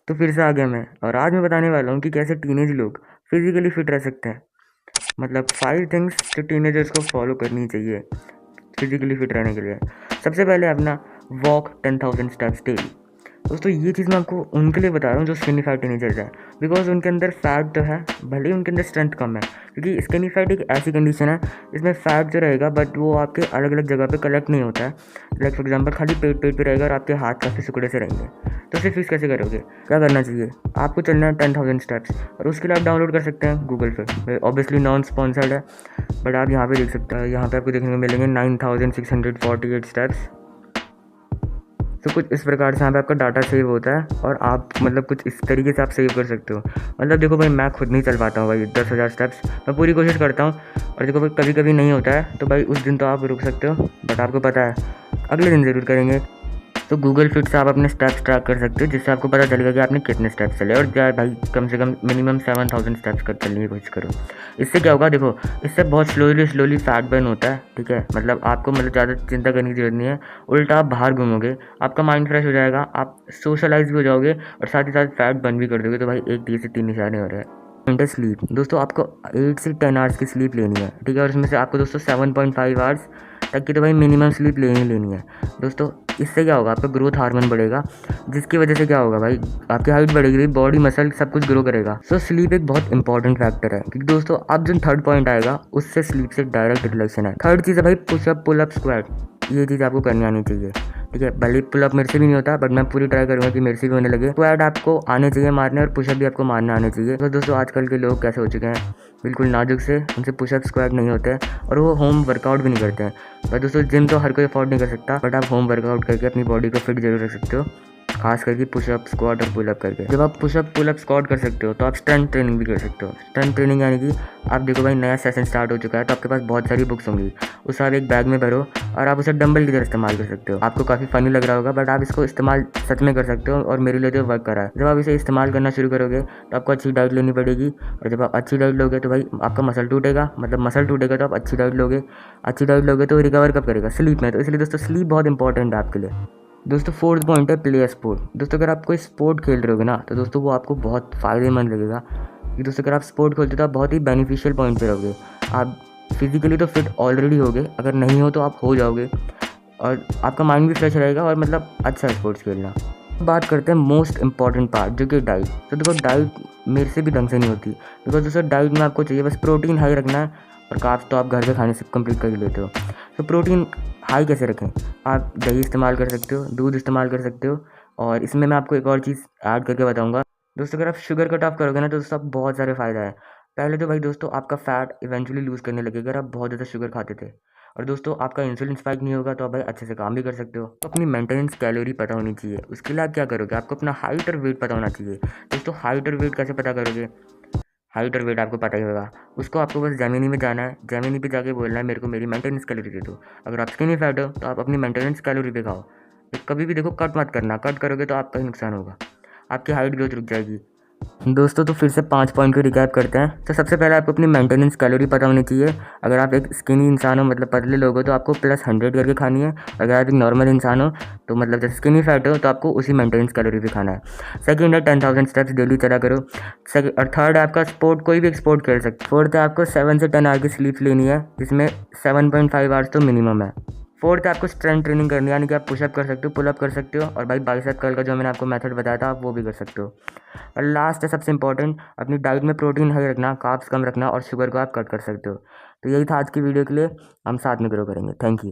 तो फिर से आ गया मैं, और आज मैं बताने वाला हूँ कि कैसे टीनेज लोग फिजिकली फिट रह सकते हैं। मतलब 5 थिंग्स जो टीनेजर्स को फॉलो करनी चाहिए फिजिकली फिट रहने के लिए। सबसे पहले अपना वॉक 10,000 स्टेप्स डेली। दोस्तों ये चीज़ मैं आपको उनके लिए बता रहा हूँ जो स्किनी फैट टीनेजर्स हैं, बिकॉज उनके अंदर फैट तो है, भले ही उनके अंदर स्ट्रेंथ कम है, क्योंकि स्किनी फैट एक ऐसी कंडीशन है इसमें फैट जो रहेगा बट वो आपके अलग अलग जगह पे कलेक्ट नहीं होता है। लाइक फॉर एग्जांपल खाली पेट पे रहेगा और आपके हाथ काफ़ी सिकुड़े से रहेंगे। तो उसे फिक्स कैसे करोगे? क्या करना चाहिए? आपको चलना है 10,000 स्टेप्स, और उसके लिए आप डाउनलोड कर सकते हैं गूगल पे। ऑब्वियसली नॉन स्पॉन्सर्ड है, बट आप यहाँ पे देख सकते हैं, यहाँ पे आपको देखने को मिलेंगे 9,648 स्टेप्स। तो कुछ इस प्रकार से यहाँ पे आपका डाटा सेव होता है, और आप मतलब कुछ इस तरीके से आप सेव कर सकते हो। मतलब देखो भाई, मैं खुद नहीं चल पाता हूँ भाई 10,000 स्टेप्स, मैं पूरी कोशिश करता हूँ, और देखो भाई कभी कभी नहीं होता है तो भाई उस दिन तो आप रुक सकते हो, बट आपको पता है अगले दिन ज़रूर करेंगे। तो गूगल फिट से आप अपने स्टेप्स ट्रैक कर सकते हो, जिससे आपको पता चलेगा कि आपने कितने स्टेप्स चले, और क्या भाई कम से कम मिनिमम 7,000 स्टेप्स कर चलने की कोशिश करो। इससे क्या होगा देखो, इससे बहुत स्लोली फैट बर्न होता है, ठीक है। मतलब आपको मतलब ज़्यादा चिंता करने की जरूरत नहीं है, उल्टा आप बाहर घूमोगे, आपका माइंड फ्रेश हो जाएगा, आप सोशलाइज भी हो जाओगे, और साथ ही साथ फैट बर्न भी कर दोगे। तो भाई 1 से 3 निशाने हो रहे हैं। घंटे स्लीप, दोस्तों आपको 8 से 10 आवर्स की स्लीप लेनी है, ठीक है, और इसमें से आपको दोस्तों 7.5 आवर्स तक की तो भाई मिनिमम स्लीप लेनी है दोस्तों। इससे क्या होगा, आपका ग्रोथ हार्मोन बढ़ेगा, जिसकी वजह से क्या होगा भाई, आपकी हाइट बढ़ेगी, बॉडी मसल सब कुछ ग्रो करेगा। सो स्लीप एक बहुत इंपॉर्टेंट फैक्टर है, क्योंकि दोस्तों अब जो थर्ड पॉइंट आएगा उससे स्लीप से डायरेक्ट रिलेशन है। थर्ड चीज़ है भाई पुशअप, पुलअप, स्क्वाट। ये चीज़ आपको करनी आनी चाहिए, ठीक है। भले पुलअप मेरे से भी नहीं होता, बट मैं पूरी ट्राई करूँगा कि मेरे से भी होने लगे। स्क्वाट आपको आने चाहिए मारने, और पुशअप भी आपको मारने आने चाहिए। तो दोस्तों आजकल के लोग कैसे हो चुके हैं, बिल्कुल नाजुक से, उनसे पुशअप स्क्वाट नहीं होते हैं, और वो होम वर्कआउट भी नहीं करते हैं। पर दोस्तों जिम तो हर कोई अफोर्ड नहीं कर सकता, बट आप होम वर्कआउट करके अपनी बॉडी को फिट जरूर रख सकते हो, खास करके पुशअप, स्क्वाट और पुलअप करके। जब आप पुशअप, पुलअप, स्क्वाट कर सकते हो तो आप स्ट्रेंथ ट्रेनिंग भी कर सकते हो। स्ट्रेंथ ट्रेनिंग यानी कि आप देखो भाई नया सेशन स्टार्ट हो चुका है, तो आपके पास बहुत सारी बुक्स होंगी, उसे आप एक बैग में भरो, और आप उसे डंबल की तरह इस्तेमाल कर सकते हो। आपको काफ़ी फनी लग रहा होगा, बट आप इसको इस्तेमाल सच में कर सकते हो, और मेरे लिए तो वर्क करा है। जब आप इसे इस्तेमाल करना शुरू करोगे तो आपको अच्छी डाइट लेनी पड़ेगी, और जब आप अच्छी डाइट लोगे तो भाई आपका मसल टूटेगा, मतलब मसल टूटेगा तो आप अच्छी डाइट लोगे, अच्छी डाइट लोगे तो रिकवर कब करेगा? स्लीप में। तो इसलिए दोस्तों स्लीप बहुत इंपॉर्टेंट है आपके लिए। दोस्तों फोर्थ पॉइंट है प्ले स्पोर्ट। दोस्तों अगर आप कोई स्पोर्ट खेल रहे होगे ना, तो दोस्तों वो आपको बहुत फ़ायदेमंद लगेगा, कि दोस्तों अगर आप स्पोर्ट खेलते हो तो आप बहुत ही बेनिफिशियल पॉइंट पे रहोगे। आप फिजिकली तो फिट ऑलरेडी होगे, अगर नहीं हो तो आप हो जाओगे, और आपका माइंड भी फ्रेश रहेगा, और मतलब अच्छा स्पोर्ट्स खेलना। बात करते हैं मोस्ट इंपॉर्टेंट पार्ट, जो कि डाइट। तो देखो डाइट मेरे से भी ढंग से नहीं होती, बिकॉज दोस्तों डाइट में आपको चाहिए बस प्रोटीन हाई रखना है, और कार्ब्स तो आप घर के खाने से कंप्लीट कर ही लेते हो। तो प्रोटीन हाई कैसे रखें? आप दही इस्तेमाल कर सकते हो, दूध इस्तेमाल कर सकते हो, और इसमें मैं आपको एक और चीज़ ऐड करके बताऊंगा। दोस्तों अगर आप शुगर कट ऑफ करोगे ना, तो दोस्तों आप बहुत सारे फ़ायदा है। पहले तो भाई दोस्तों आपका फैट इवेंचुअली लूज़ करने लगेगा, अगर आप बहुत ज़्यादा शुगर खाते थे। और दोस्तों आपका इंसुलिन स्पाइक नहीं होगा, तो आप भाई अच्छे से काम भी कर सकते हो। तो अपनी मेंटेनेंस कैलोरी पता होनी चाहिए। उसके लिए आप क्या करोगे, आपको अपना हाइट और वेट पता होना चाहिए। दोस्तों हाइट और वेट कैसे पता करोगे? हाइट और वेट आपको पता ही होगा, उसको आपको बस जेमिनी में जाना है, जेमिनी पे जाके बोलना है मेरे को मेरी मेंटेनेंस कैलोरी दे दो। अगर आप स्किनी फैट हो तो आप अपनी मेंटेनेंस कैलोरी पे खाओ। तो कभी भी देखो कट मत करना, कट करोगे तो आपका ही नुकसान होगा, आपकी हाइट ग्रोथ रुक जाएगी। दोस्तों तो फिर से 5 पॉइंट को रिकैप करते हैं। तो सबसे पहले आपको अपनी मेंटेनेंस कैलोरी पता होनी चाहिए। अगर आप एक स्किनी इंसान हो, मतलब पतले लोग हो, तो आपको +100 करके खानी है। अगर आप एक नॉर्मल इंसान हो, तो मतलब जैसे स्किनी फैट हो, तो आपको उसी मेंटेनेंस कैलोरी पे खाना है। सेकंड है 10,000 स्टेप्स डेली चला करो। और थर्ड है आपका स्पोर्ट, कोई भी एक स्पोर्ट खेल सकते। फोर्थ है आपको 7 से 10 आवर की स्लीप लेनी है, जिसमें 7.5 आवर्स तो मिनिमम है। फोर्थ है आपको स्ट्रेंथ ट्रेनिंग करनी है, यानी कि आप पुशअप कर सकते हो, पुलअप कर सकते हो, और भाई बाइसेप कर्ल का जो मैंने आपको मेथड बताया था आप वो भी कर सकते हो। और लास्ट है सबसे इंपॉर्टेंट, अपनी डाइट में प्रोटीन हाई रखना, कार्ब्स कम रखना, और शुगर को आप कट कर सकते हो। तो यही था आज की वीडियो के लिए, हम साथ में ग्रो करेंगे। Thank you.